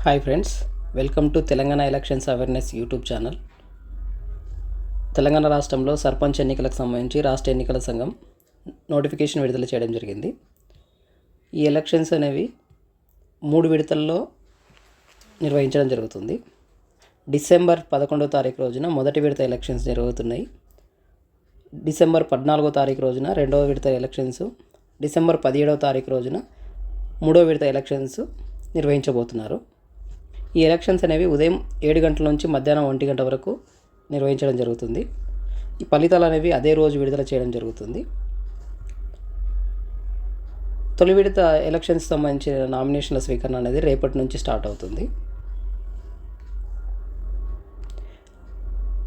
Hi friends, welcome to Telangana elections awareness YouTube channel. Telangana రాష్ట్రంలో సర్పంచ్ ఎన్నికలకు సంబంధించి రాష్ట్ర ఎన్నికల సంఘం నోటిఫికేషన్ విడుదల చేయడం జరిగింది. ఈ ఎలక్షన్స్ అనేవి 3 విడతల్లో నిర్వహించడం జరుగుతుంది. డిసెంబర్ 11వ తారీఖు రోజున మొదటి విడత ఎలక్షన్స్ జరుగుతున్నాయి. డిసెంబర్ 14వ తారీఖు రోజున రెండవ విడత ఎలక్షన్స్, డిసెంబర్ 17వ తారీఖు రోజున మూడవ విడత ఎలక్షన్స్ నిర్వహించబోతున్నారు. ఈ ఎలక్షన్స్ అనేవి ఉదయం 7 గంటల నుంచి మధ్యాహ్నం 1 గంట వరకు నిర్వహించడం జరుగుతుంది. ఈ ఫలితాలు అనేవి అదే రోజు విడుదల చేయడం జరుగుతుంది. తొలి విడత ఎలక్షన్స్ సంబంధించిన నామినేషన్ల స్వీకరణ అనేది రేపటి నుంచి స్టార్ట్ అవుతుంది.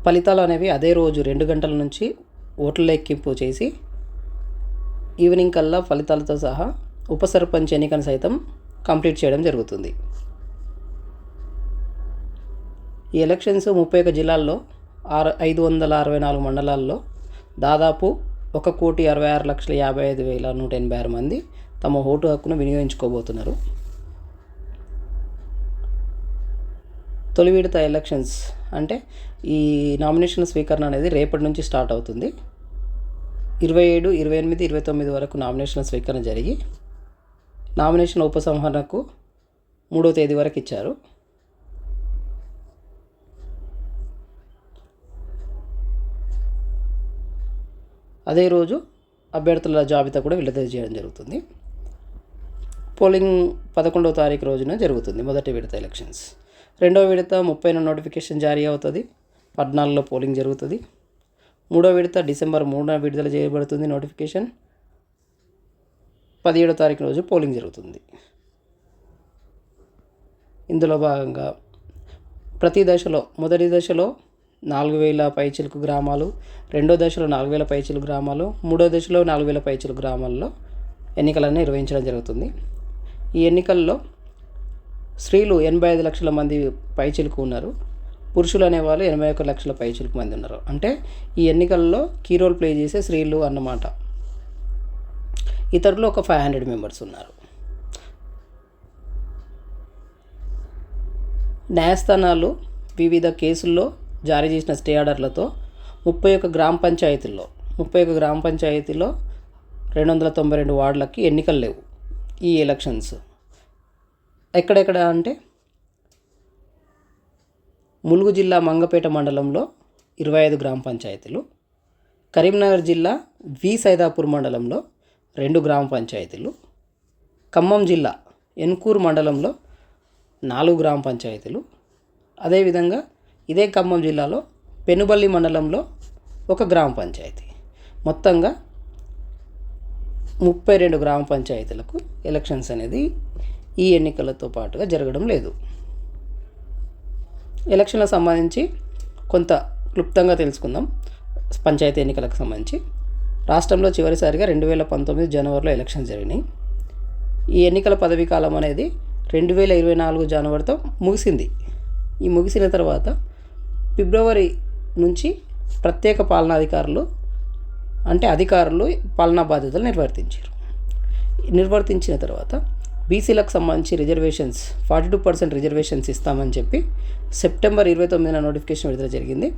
ఫలితాలు అనేవి అదే రోజు 2 గంటల నుంచి ఓట్ల లెక్కింపు చేసి ఈవినింగ్ కల్లా ఫలితాలతో సహా ఉప సర్పంచ్ ఎన్నికను సైతం కంప్లీట్ చేయడం జరుగుతుంది. ఈ ఎలక్షన్స్ 31 జిల్లాల్లో 564 మండలాల్లో దాదాపు 1,66,55,186 మంది తమ ఓటు హక్కును వినియోగించుకోబోతున్నారు. తొలి విడత ఎలక్షన్స్ అంటే ఈ నామినేషన్ స్వీకరణ అనేది రేపటి నుంచి స్టార్ట్ అవుతుంది. 27, 28, 29 వరకు నామినేషన్ స్వీకరణ జరిగి నామినేషన్ ఉపసంహరణకు 3వ తేదీ వరకు ఇచ్చారు. అదే రోజు అభ్యర్థుల జాబితా కూడా విడుదల చేయడం జరుగుతుంది. పోలింగ్ 11వ తారీఖు రోజున జరుగుతుంది మొదటి విడత ఎలక్షన్స్. రెండవ విడత 30న నోటిఫికేషన్ జారీ అవుతుంది. 14లో పోలింగ్ జరుగుతుంది. మూడవ విడత డిసెంబర్ 3న విడుదల చేయబడుతుంది నోటిఫికేషన్. 17వ తారీఖు రోజు పోలింగ్ జరుగుతుంది. ఇందులో భాగంగా ప్రతి దశలో మొదటి దశలో 4,000 పైచిలుకు గ్రామాలు, రెండో దశలో 4,000 పైచిలుకు గ్రామాలు, మూడో దశలో 4,000 పైచిలుకు గ్రామాల్లో ఎన్నికలను నిర్వహించడం జరుగుతుంది. ఈ ఎన్నికల్లో స్త్రీలు 85 లక్షల మంది పైచిలుకు ఉన్నారు. పురుషులు అనేవాళ్ళు 81 లక్షల పైచిలుకు మంది ఉన్నారు. అంటే ఈ ఎన్నికల్లో కీ రోల్ ప్లే చేసే స్త్రీలు అన్నమాట. ఇతరులు ఒక 500 మెంబర్స్ ఉన్నారు. న్యాయస్థానాలు వివిధ కేసుల్లో జారీ చేసిన స్టే ఆర్డర్లతో 31 గ్రామ పంచాయతీల్లో 292 వార్డులకి ఎన్నికలు లేవు. ఈ ఎలక్షన్స్ ఎక్కడెక్కడ అంటే ములుగు జిల్లా మంగపేట మండలంలో 25 గ్రామ పంచాయతీలు, కరీంనగర్ జిల్లా వి సైదాపూర్ మండలంలో 2 గ్రామ పంచాయతీలు, ఖమ్మం జిల్లా ఎన్కూరు మండలంలో 4 గ్రామ పంచాయతీలు, అదేవిధంగా ఇదే ఖమ్మం జిల్లాలో పెనుబల్లి మండలంలో 1 గ్రామ పంచాయతీ, మొత్తంగా 32 గ్రామ పంచాయతీలకు ఎలక్షన్స్ అనేది ఈ ఎన్నికలతో పాటుగా జరగడం లేదు. ఎలక్షన్లకు సంబంధించి కొంత క్లుప్తంగా తెలుసుకుందాం. పంచాయతీ ఎన్నికలకు సంబంధించి రాష్ట్రంలో చివరిసారిగా 2019 జనవరిలో ఎలక్షన్ జరిగినాయి. ఈ ఎన్నికల పదవీ కాలం అనేది 2024 జనవరితో ముగిసింది. ఈ ముగిసిన తర్వాత ఫిబ్రవరి నుంచి ప్రత్యేక పాలనాధికారులు అధికారులు పాలనా బాధ్యతలు నిర్వర్తించిన తర్వాత బీసీలకు సంబంధించి రిజర్వేషన్స్ 42% రిజర్వేషన్స్ ఇస్తామని చెప్పి సెప్టెంబర్ 29న నోటిఫికేషన్ విడుదల జరిగింది.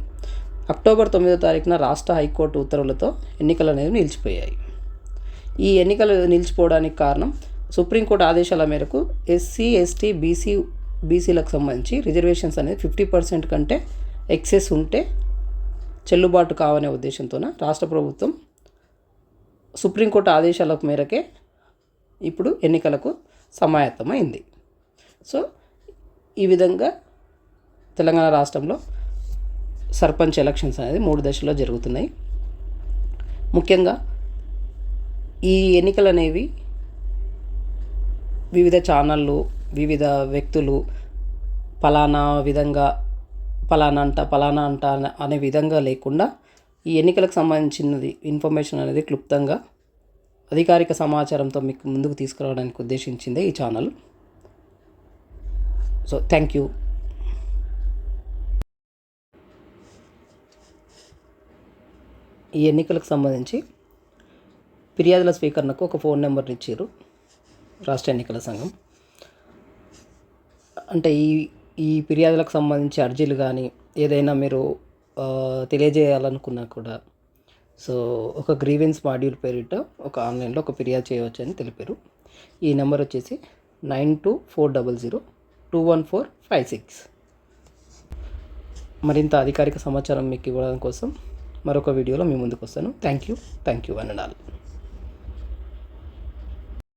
అక్టోబర్ 9వ తారీఖున రాష్ట్ర హైకోర్టు ఉత్తర్వులతో ఎన్నికలు అనేవి నిలిచిపోయాయి. ఈ ఎన్నికలు నిలిచిపోవడానికి కారణం సుప్రీంకోర్టు ఆదేశాల మేరకు ఎస్సీ, ఎస్టీ, బీసీలకు సంబంధించి రిజర్వేషన్స్ అనేది 50% కంటే ఎక్సెస్ ఉంటే చెల్లుబాటు కావనే ఉద్దేశంతో రాష్ట్ర ప్రభుత్వం సుప్రీంకోర్టు ఆదేశాల మేరకే ఇప్పుడు ఎన్నికలకు సమాయత్తమైంది. సో ఈ విధంగా తెలంగాణ రాష్ట్రంలో సర్పంచ్ ఎలక్షన్స్ అనేది 3 దశల్లో జరుగుతున్నాయి. ముఖ్యంగా ఈ ఎన్నికలు అనేవి వివిధ ఛానళ్ళు, వివిధ వ్యక్తులు పలానా అంట అనే విధంగా లేకుండా ఈ ఎన్నికలకు సంబంధించినది ఇన్ఫర్మేషన్ అనేది క్లుప్తంగా అధికారిక సమాచారంతో మీకు ముందుకు తీసుకురావడానికి ఉద్దేశించిందే ఈ ఛానల్. So thank you. ఈ ఎన్నికలకు సంబంధించి ఫిర్యాదుల స్వీకరణకు ఒక ఫోన్ నెంబర్ని ఇచ్చారు రాష్ట్ర ఎన్నికల సంఘం. అంటే ఈ ఫిర్యాదులకు సంబంధించి అర్జీలు కానీ ఏదైనా మీరు తెలియజేయాలనుకున్నా కూడా సో ఒక గ్రీవెన్స్ మాడ్యూల్ పేరిట ఒక ఆన్లైన్లో ఒక ఫిర్యాదు చేయవచ్చని తెలిపారు. ఈ నెంబర్ వచ్చేసి 924021421456. మరింత అధికారిక సమాచారం మీకు ఇవ్వడం కోసం మరొక వీడియోలో మీ ముందుకు వస్తాను. Thank you one and all.